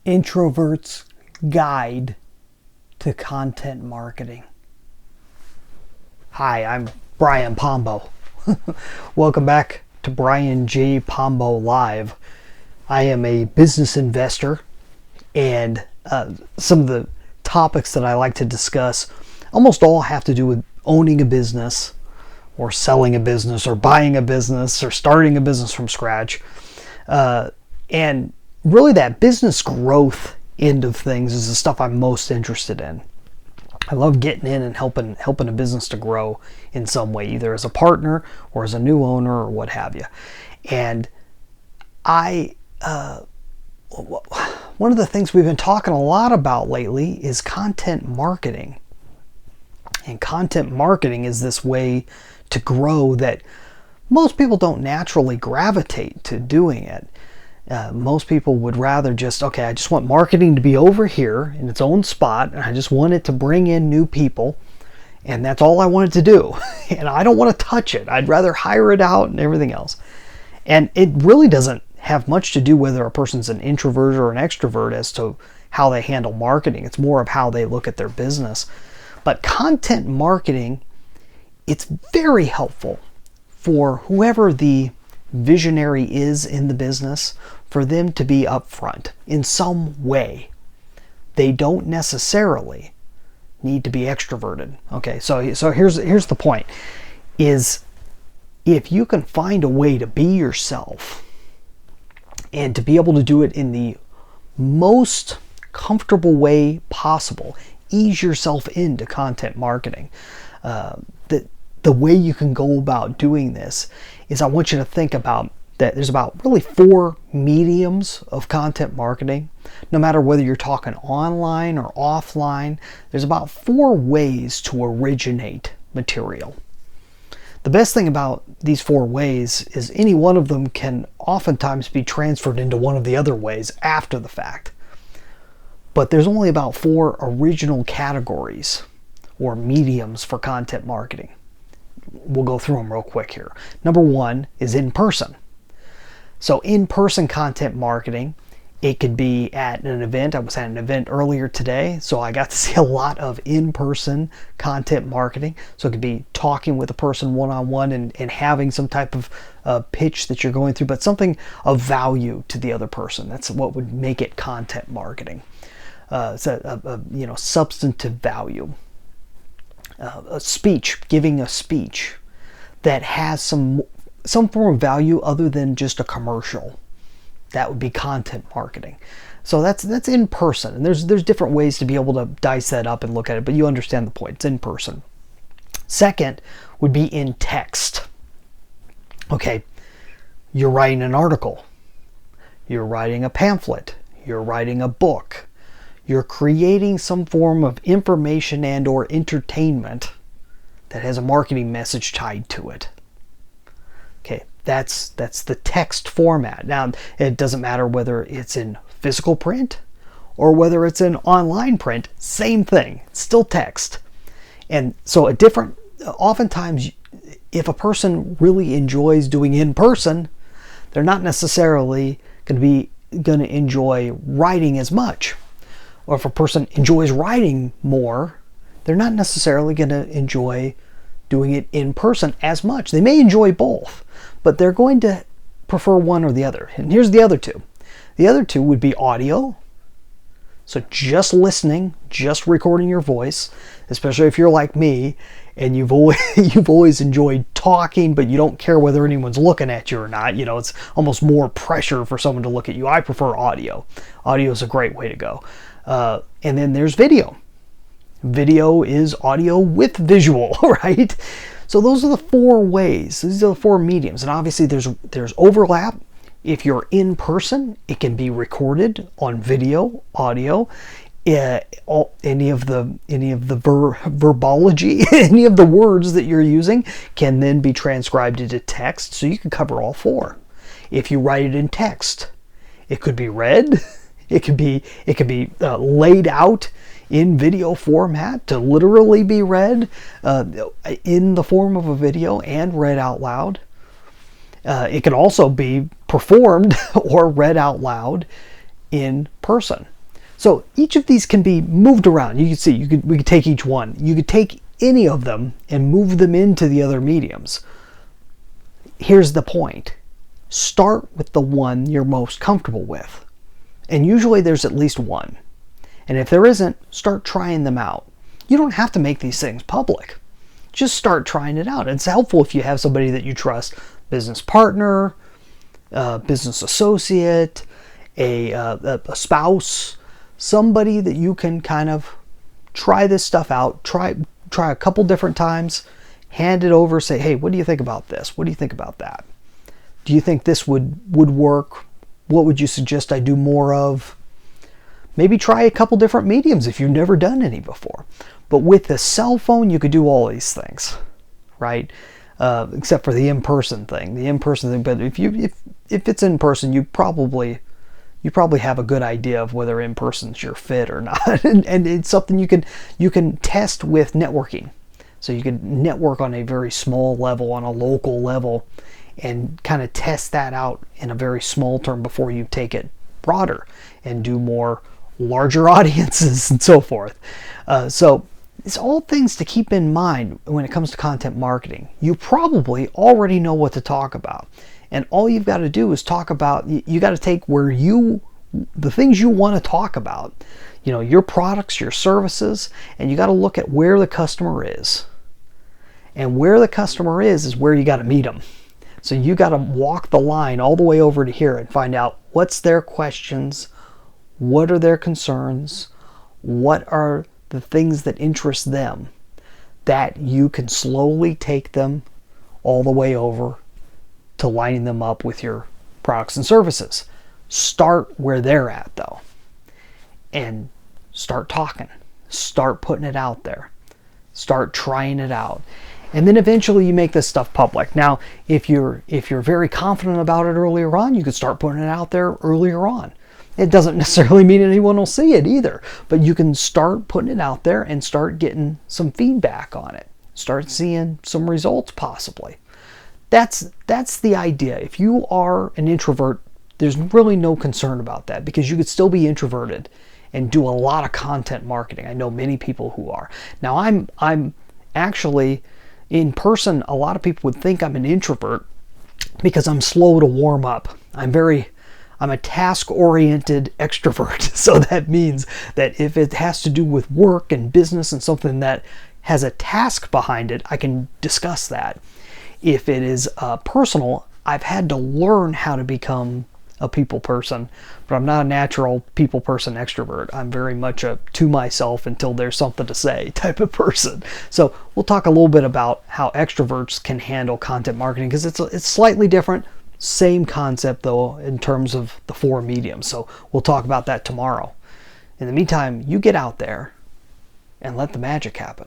Introverts Guide to Content Marketing. Hi, I'm Brian Pombo. Welcome back to Brian J. Pombo Live. I am a business investor, and some of the topics that I like to discuss almost all have to do with owning a business, or selling a business, or buying a business, or starting a business from scratch. And really that business growth end of things is the stuff I'm most interested in. I love getting in and helping a business to grow in some way, either as a partner or as a new owner or what have you. And one of the things we've been talking a lot about lately is content marketing. And content marketing is this way to grow that most people don't naturally gravitate to doing it. Most people would rather I just want marketing to be over here in its own spot, and I just want it to bring in new people, and that's all I want it to do. And I don't want to touch it. I'd rather hire it out and everything else. And it really doesn't have much to do whether a person's an introvert or an extrovert as to how they handle marketing. It's more of how they look at their business. But content marketing, it's very helpful for whoever the visionary is in the business, for them to be upfront in some way. They don't necessarily need to be extroverted. Okay, so here's the point, is if you can find a way to be yourself and to be able to do it in the most comfortable way possible, ease yourself into content marketing. The way you can go about doing this is, I want you to think about that there's about really 4 mediums of content marketing. No matter whether you're talking online or offline, there's about 4 ways to originate material. The best thing about these 4 ways is any one of them can oftentimes be transferred into one of the other ways after the fact. But there's only about 4 original categories or mediums for content marketing. We'll go through them real quick here. Number 1 is in person. So in-person content marketing, it could be at an event. I was at an event earlier today, so I got to see a lot of in-person content marketing. So it could be talking with a person one-on-one and having some type of pitch that you're going through, but something of value to the other person. That's what would make it content marketing. Substantive value. A speech, giving a speech that has some form of value other than just a commercial. That would be content marketing. So that's in person, and there's different ways to be able to dice that up and look at it, but you understand the point. It's in person. Second would be in text. Okay, you're writing an article, you're writing a pamphlet, you're writing a book, you're creating some form of information and or entertainment that has a marketing message tied to it. Okay, that's the text format. Now, it doesn't matter whether it's in physical print or whether it's in online print, same thing, it's still text. And so oftentimes, if a person really enjoys doing in person, they're not necessarily going to enjoy writing as much. Or if a person enjoys writing more, they're not necessarily going to enjoy doing it in person as much. They may enjoy both, but they're going to prefer one or the other. And here's the other two. The other two would be audio. So just listening, just recording your voice, especially if you're like me and you've always enjoyed talking, but you don't care whether anyone's looking at you or not. It's almost more pressure for someone to look at you. I prefer audio. Audio is a great way to go. And then there's video. Video is audio with visual, right? So those are the 4 ways. These are the 4 mediums. And obviously there's overlap. If you're in person, it can be recorded on video, audio. Any of the verbology, any of the words that you're using can then be transcribed into text. So you can cover all 4. If you write it in text, it could be read. It could be laid out in video format to literally be read in the form of a video and read out loud. It can also be performed or read out loud in person. So each of these can be moved around. You can see, we could take each one. You could take any of them and move them into the other mediums. Here's the point. Start with the one you're most comfortable with. And usually there's at least one. And if there isn't, start trying them out. You don't have to make these things public. Just start trying it out. It's helpful if you have somebody that you trust, business partner, business associate, a spouse, somebody that you can kind of try this stuff out, try a couple different times, hand it over, say, hey, what do you think about this? What do you think about that? Do you think this would work? What would you suggest I do more of? Maybe try a couple different mediums if you've never done any before. But with the cell phone, you could do all these things, right? Except for the in-person thing. The in-person thing, but if it's in person, you probably have a good idea of whether in person's your fit or not. and it's something you can test with networking. So you can network on a very small level, on a local level, and kind of test that out in a very small term before you take it broader and do more larger audiences and so forth. So it's all things to keep in mind when it comes to content marketing. You probably already know what to talk about. And all you've got to do is talk about, you got to take the things you want to talk about, your products, your services, and you got to look at where the customer is. And where the customer is where you got to meet them. So you got to walk the line all the way over to here and find out what's their questions, what are their concerns, what are the things that interest them, that you can slowly take them all the way over to lining them up with your products and services. Start where they're at though, and start talking, start putting it out there, start trying it out. And then eventually you make this stuff public. Now, if you're very confident about it earlier on, you can start putting it out there earlier on. It doesn't necessarily mean anyone will see it either, but you can start putting it out there and start getting some feedback on it. Start seeing some results possibly. That's the idea. If you are an introvert, there's really no concern about that, because you could still be introverted and do a lot of content marketing. I know many people who are. Now I'm actually, in person, a lot of people would think I'm an introvert because I'm slow to warm up. I'm a task-oriented extrovert. So that means that if it has to do with work and business and something that has a task behind it, I can discuss that. If it is personal, I've had to learn how to become a people person, but I'm not a natural people person extrovert. I'm very much a to myself until there's something to say type of person. So we'll talk a little bit about how extroverts can handle content marketing, because it's slightly different. Same concept though in terms of the 4 mediums. So we'll talk about that tomorrow. In the meantime, you get out there and let the magic happen.